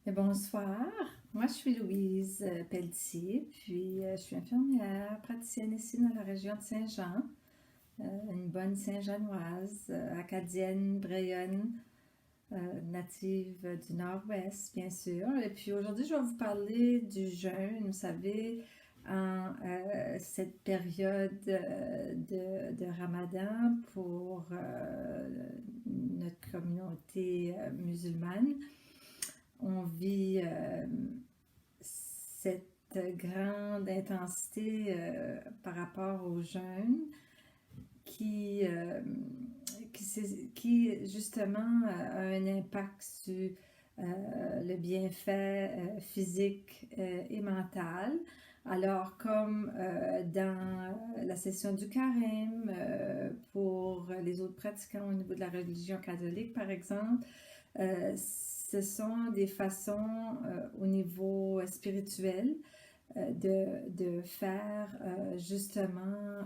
Et bonsoir, moi je suis Louise Pelletier, puis je suis infirmière praticienne ici dans la région de Saint-Jean, une bonne Saint-Jeanoise, acadienne, brayonne, native du Nord-Ouest bien sûr. Et puis aujourd'hui je vais vous parler du jeûne, vous savez, en cette période de Ramadan pour notre communauté musulmane. On vit cette grande intensité par rapport au jeûne qui, euh, qui justement a un impact sur le bienfait physique et mental. Alors, comme dans la session du carême, pour les autres pratiquants au niveau de la religion catholique, par exemple, ce sont des façons au niveau spirituel de faire justement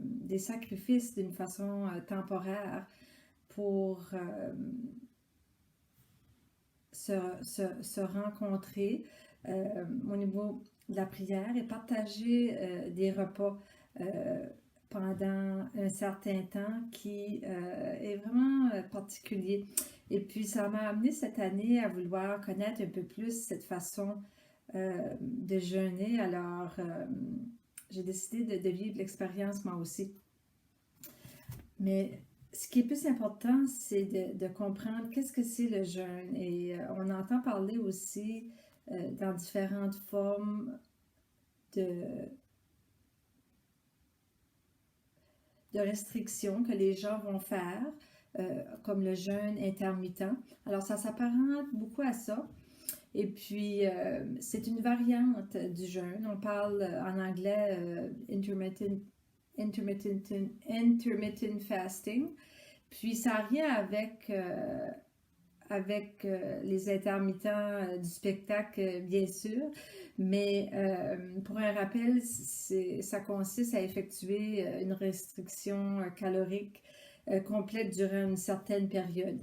des sacrifices d'une façon temporaire pour se rencontrer au niveau de la prière et partager des repas pendant un certain temps qui est vraiment particulier. Et puis ça m'a amené cette année à vouloir connaître un peu plus cette façon de jeûner. Alors j'ai décidé de vivre l'expérience moi aussi. Mais ce qui est plus important, c'est de comprendre qu'est-ce que c'est le jeûne. Et on entend parler aussi dans différentes formes de, de restrictions que les gens vont faire, comme le jeûne intermittent. Alors ça s'apparente beaucoup à ça. Et puis, c'est une variante du jeûne. On parle en anglais intermittent fasting. Puis, ça n'a rien avec les intermittents du spectacle, bien sûr, mais pour un rappel, ça consiste à effectuer une restriction calorique complète durant une certaine période.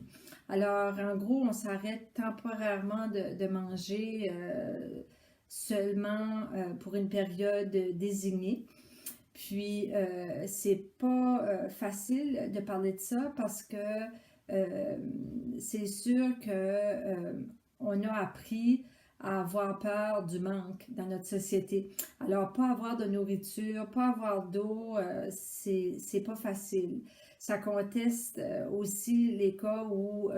Alors, en gros, on s'arrête temporairement de manger seulement pour une période désignée. Puis, c'est pas facile de parler de ça parce que euh, c'est sûr que on a appris à avoir peur du manque dans notre société. Alors, pas avoir de nourriture, pas avoir d'eau, c'est pas facile. Ça conteste aussi les cas où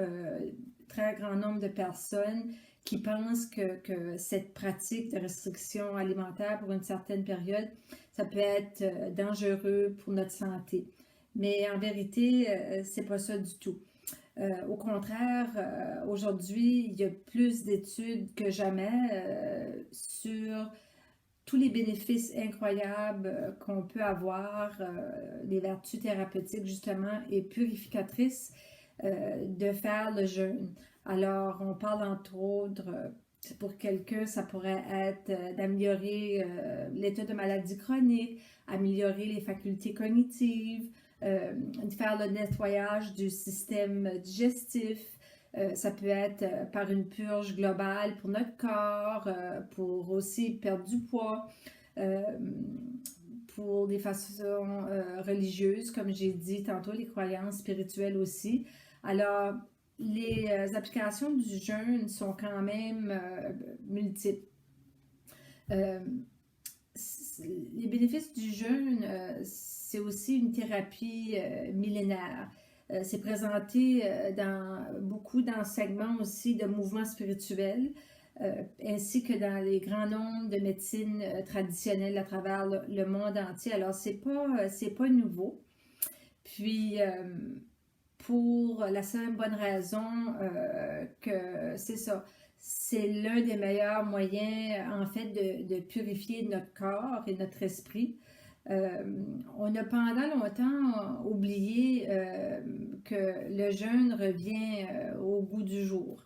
très grand nombre de personnes qui pensent que cette pratique de restriction alimentaire pour une certaine période, ça peut être dangereux pour notre santé. Mais en vérité, c'est pas ça du tout. Au contraire, aujourd'hui, il y a plus d'études que jamais sur tous les bénéfices incroyables qu'on peut avoir, les vertus thérapeutiques justement et purificatrices de faire le jeûne. Alors, on parle entre autres, pour quelqu'un, ça pourrait être d'améliorer l'état de maladie chronique, améliorer les facultés cognitives, de faire le nettoyage du système digestif. Ça peut être par une purge globale pour notre corps, pour aussi perdre du poids, euh, pour des façons religieuses, comme j'ai dit tantôt, les croyances spirituelles aussi. Alors, les applications du jeûne sont quand même multiples. Euh, les bénéfices du jeûne, c'est aussi une thérapie millénaire. C'est présenté dans beaucoup d'enseignements aussi de mouvements spirituels, ainsi que dans les grands nombres de médecines traditionnelles à travers le monde entier. Alors, c'est pas nouveau. Puis, pour la simple bonne raison que c'est ça, c'est l'un des meilleurs moyens en fait de purifier notre corps et notre esprit. Euh, on a pendant longtemps oublié que le jeûne revient au goût du jour.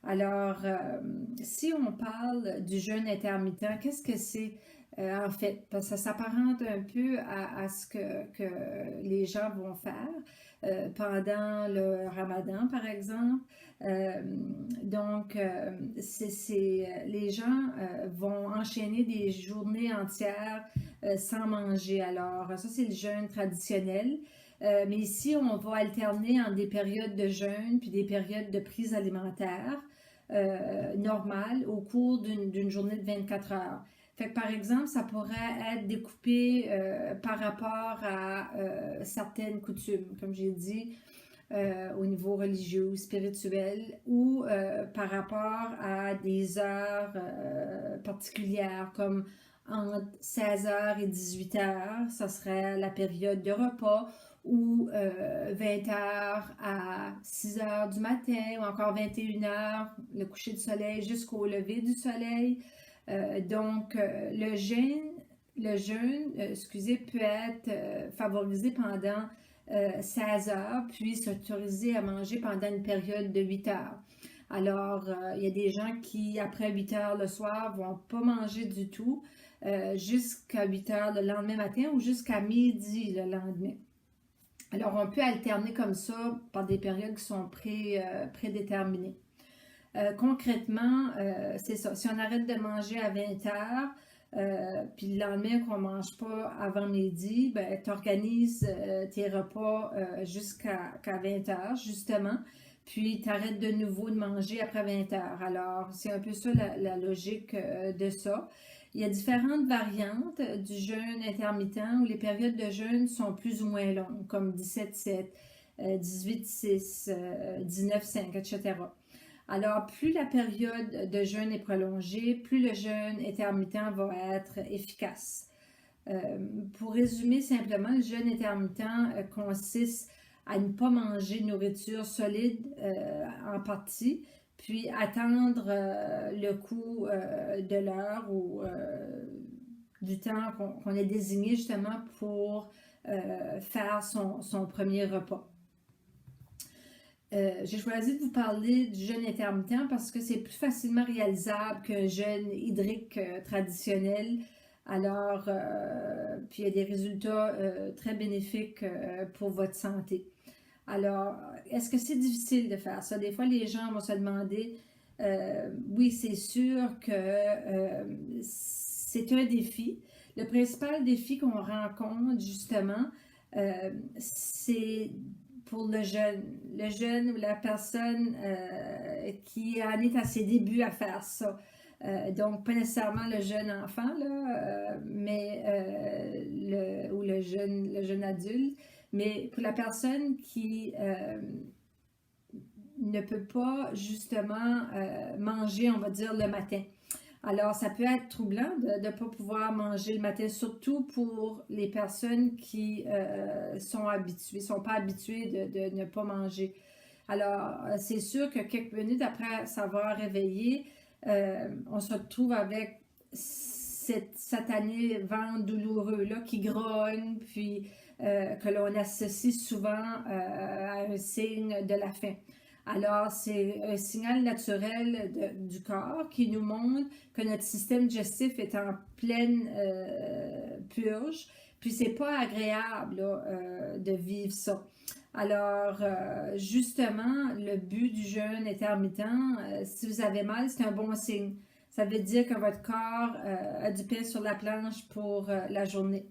Alors, si on parle du jeûne intermittent, qu'est-ce que c'est? en fait, parce que ça s'apparente un peu à ce que les gens vont faire pendant le Ramadan, par exemple. Euh, les gens vont enchaîner des journées entières sans manger. Alors, ça, c'est le jeûne traditionnel. Mais ici, on va alterner entre des périodes de jeûne puis des périodes de prise alimentaire normales au cours d'une journée de 24 heures. Fait que, par exemple, ça pourrait être découpé par rapport à certaines coutumes, comme j'ai dit, au niveau religieux ou spirituel, ou par rapport à des heures particulières, comme entre 16 heures et 18 heures, ça serait la période de repas, ou 20 heures à 6 heures du matin, ou encore 21 heures, le coucher du soleil jusqu'au lever du soleil. Le jeûne, excusez, peut être favorisé pendant 16 heures, puis s'autoriser à manger pendant une période de 8 heures. Alors, il y a des gens qui, après 8 heures le soir, vont pas manger du tout jusqu'à 8 heures le lendemain matin ou jusqu'à midi le lendemain. Alors, on peut alterner comme ça par des périodes qui sont prédéterminées. Concrètement, c'est ça. Si on arrête de manger à 20 heures, puis le lendemain qu'on ne mange pas avant midi, ben, tu organises tes repas jusqu'à 20 heures, justement. Puis tu arrêtes de nouveau de manger après 20 heures. Alors, c'est un peu ça la logique de ça. Il y a différentes variantes du jeûne intermittent où les périodes de jeûne sont plus ou moins longues, comme 17-7, 18-6, 19-5, etc. Alors, plus la période de jeûne est prolongée, plus le jeûne intermittent va être efficace. Pour résumer simplement, le jeûne intermittent consiste à ne pas manger de nourriture solide en partie, puis attendre le coup de l'heure ou du temps qu'on a désigné justement pour faire son premier repas. J'ai choisi de vous parler du jeûne intermittent parce que c'est plus facilement réalisable qu'un jeûne hydrique traditionnel. Alors, puis il y a des résultats très bénéfiques pour votre santé. Alors, est-ce que c'est difficile de faire ça? Des fois, les gens vont se demander, oui, c'est sûr que c'est un défi. Le principal défi qu'on rencontre, justement, c'est pour le jeune ou la personne qui en est à ses débuts à faire ça. Donc, pas nécessairement le jeune enfant, là, ou le jeune adulte, mais pour la personne qui ne peut pas justement manger, on va dire, le matin. Alors, ça peut être troublant de ne pas pouvoir manger le matin, surtout pour les personnes qui sont pas habituées de ne pas manger. Alors, c'est sûr que quelques minutes après s'avoir réveillé, on se retrouve avec cet satané ventre douloureux-là qui grogne, puis que l'on associe souvent à un signe de la faim. Alors, c'est un signal naturel du corps qui nous montre que notre système digestif est en pleine purge, puis c'est pas agréable là, de vivre ça. Alors, justement, le but du jeûne intermittent, si vous avez mal, c'est un bon signe. Ça veut dire que votre corps a du pain sur la planche pour la journée.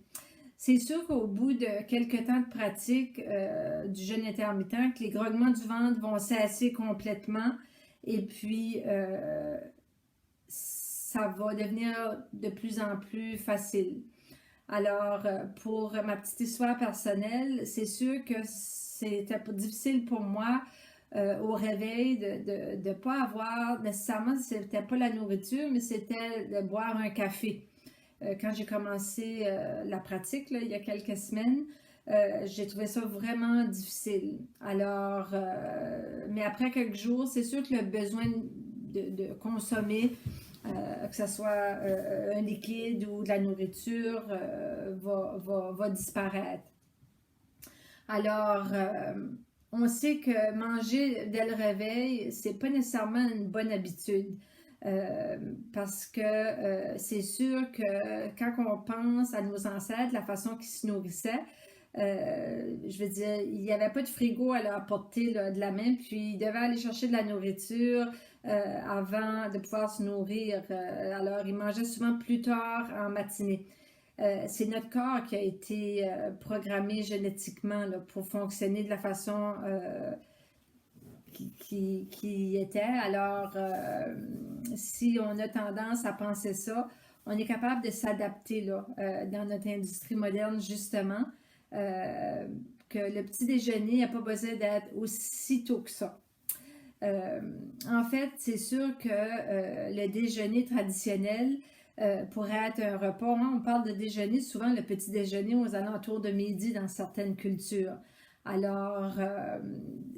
C'est sûr qu'au bout de quelques temps de pratique du jeûne intermittent, que les grognements du ventre vont cesser complètement et puis ça va devenir de plus en plus facile. Alors, pour ma petite histoire personnelle, c'est sûr que c'était difficile pour moi au réveil de ne pas avoir nécessairement, c'était pas la nourriture, mais c'était de boire un café. Quand j'ai commencé la pratique, là, il y a quelques semaines, j'ai trouvé ça vraiment difficile. Alors, mais après quelques jours, c'est sûr que le besoin de consommer, que ce soit un liquide ou de la nourriture, va disparaître. Alors, on sait que manger dès le réveil, c'est pas nécessairement une bonne habitude. Parce que c'est sûr que quand on pense à nos ancêtres, la façon qu'ils se nourrissaient, je veux dire, il n'y avait pas de frigo à leur portée là, de la main, puis ils devaient aller chercher de la nourriture avant de pouvoir se nourrir. Alors, ils mangeaient souvent plus tard en matinée. C'est notre corps qui a été programmé génétiquement là, pour fonctionner de la façon qui était. Alors, si on a tendance à penser ça, on est capable de s'adapter là, dans notre industrie moderne, justement, euh, que le petit déjeuner n'a pas besoin d'être aussi tôt que ça. Euh, En fait, c'est sûr que le déjeuner traditionnel pourrait être un repas. Hein, on parle de déjeuner, souvent le petit déjeuner aux alentours de midi dans certaines cultures. Alors,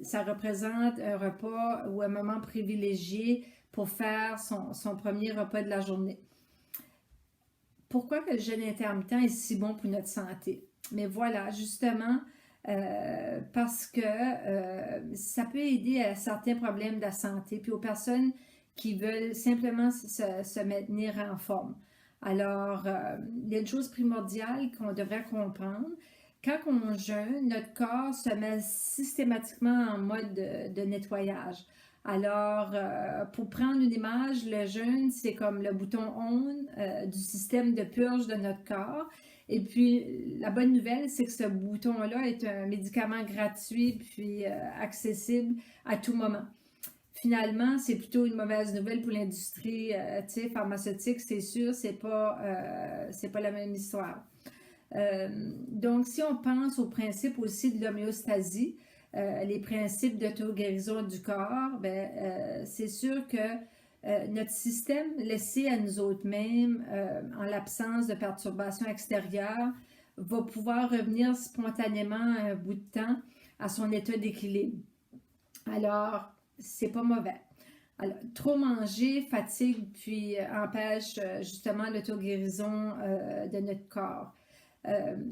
ça représente un repas ou un moment privilégié pour faire son premier repas de la journée. Pourquoi que le jeûne intermittent est si bon pour notre santé? Mais voilà, justement, parce que ça peut aider à certains problèmes de la santé, puis aux personnes qui veulent simplement se maintenir en forme. Alors, il y a une chose primordiale qu'on devrait comprendre. Quand on jeûne, notre corps se met systématiquement en mode de nettoyage. Alors, pour prendre une image, le jeûne, c'est comme le bouton on du système de purge de notre corps. Et puis, la bonne nouvelle, c'est que ce bouton-là est un médicament gratuit puis accessible à tout moment. Finalement, c'est plutôt une mauvaise nouvelle pour l'industrie pharmaceutique, c'est sûr, c'est pas la même histoire. Donc, si on pense au principe aussi de l'homéostasie, les principes d'auto-guérison du corps, ben, c'est sûr que notre système laissé à nous autres mêmes, en l'absence de perturbations extérieures, va pouvoir revenir spontanément un bout de temps à son état d'équilibre. Alors, c'est pas mauvais. Alors, trop manger fatigue puis empêche justement l'auto-guérison de notre corps.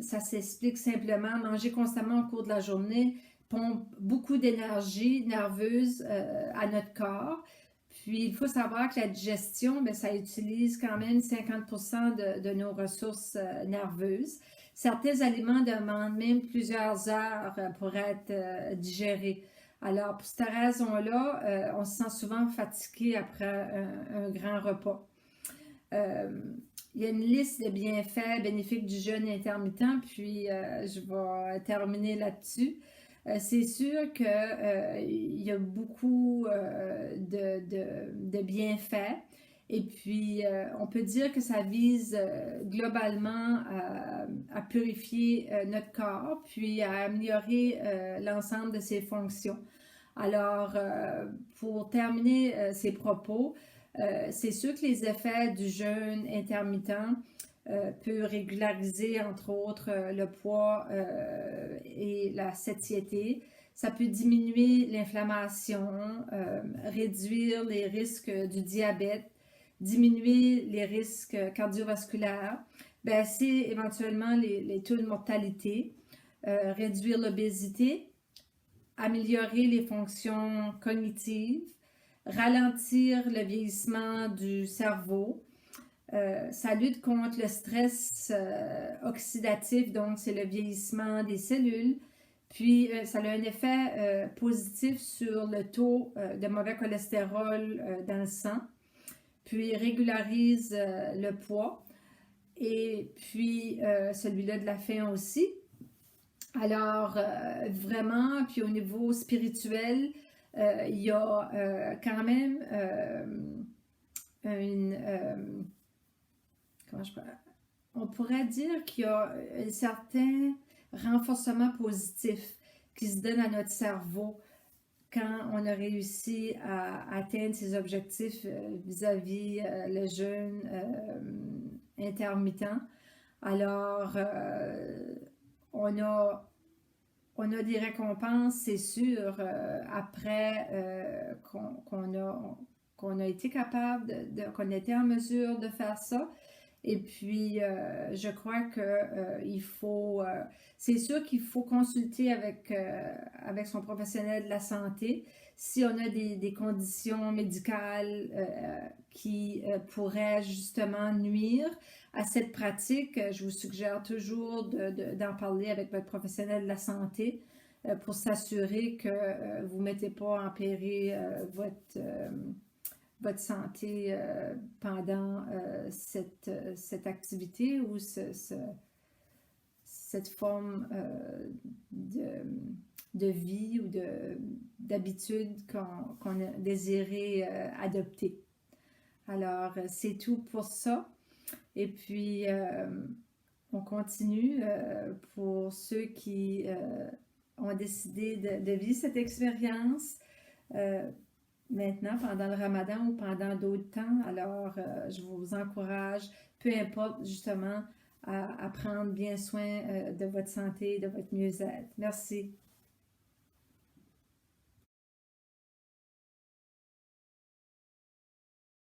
Ça s'explique simplement, manger constamment au cours de la journée pompe beaucoup d'énergie nerveuse à notre corps. Puis, il faut savoir que la digestion, bien, ça utilise quand même 50% de nos ressources nerveuses. Certains aliments demandent même plusieurs heures pour être digérés. Alors, pour cette raison-là, on se sent souvent fatigué après un grand repas. Euh, il y a une liste de bienfaits bénéfiques du jeûne intermittent, puis je vais terminer là-dessus. C'est sûr qu'il y a beaucoup de bienfaits. Et puis, on peut dire que ça vise globalement à purifier notre corps, puis à améliorer l'ensemble de ses fonctions. Alors, pour terminer ces propos, c'est sûr que les effets du jeûne intermittent peuvent régulariser, entre autres, le poids et la satiété. Ça peut diminuer l'inflammation, réduire les risques du diabète, diminuer les risques cardiovasculaires, baisser éventuellement les taux de mortalité, réduire l'obésité, améliorer les fonctions cognitives, ralentir le vieillissement du cerveau. Ça lutte contre le stress oxydatif, donc c'est le vieillissement des cellules. Puis, ça a un effet positif sur le taux de mauvais cholestérol dans le sang. Puis, régularise le poids. Et puis, celui-là de la faim aussi. Alors, vraiment, puis au niveau spirituel, il y a quand même une... comment je peux, on pourrait dire qu'il y a un certain renforcement positif qui se donne à notre cerveau quand on a réussi à atteindre ses objectifs vis-à-vis le jeûne intermittent. Alors, on a, on a des récompenses, c'est sûr, après qu'on a été capable, qu'on a été en mesure de faire ça. Et puis, je crois que il faut, c'est sûr qu'il faut consulter avec son professionnel de la santé si on a des conditions médicales qui pourraient justement nuire à cette pratique. Je vous suggère toujours d'en parler avec votre professionnel de la santé pour s'assurer que vous ne mettez pas en péril votre santé pendant cette activité ou cette forme de vie ou d'habitude qu'on a désiré adopter. Alors, c'est tout pour ça. Et puis, on continue pour ceux qui ont décidé de vivre cette expérience. Maintenant, pendant le Ramadan ou pendant d'autres temps. Alors, je vous encourage, peu importe justement, à prendre bien soin de votre santé, de votre mieux-être. Merci.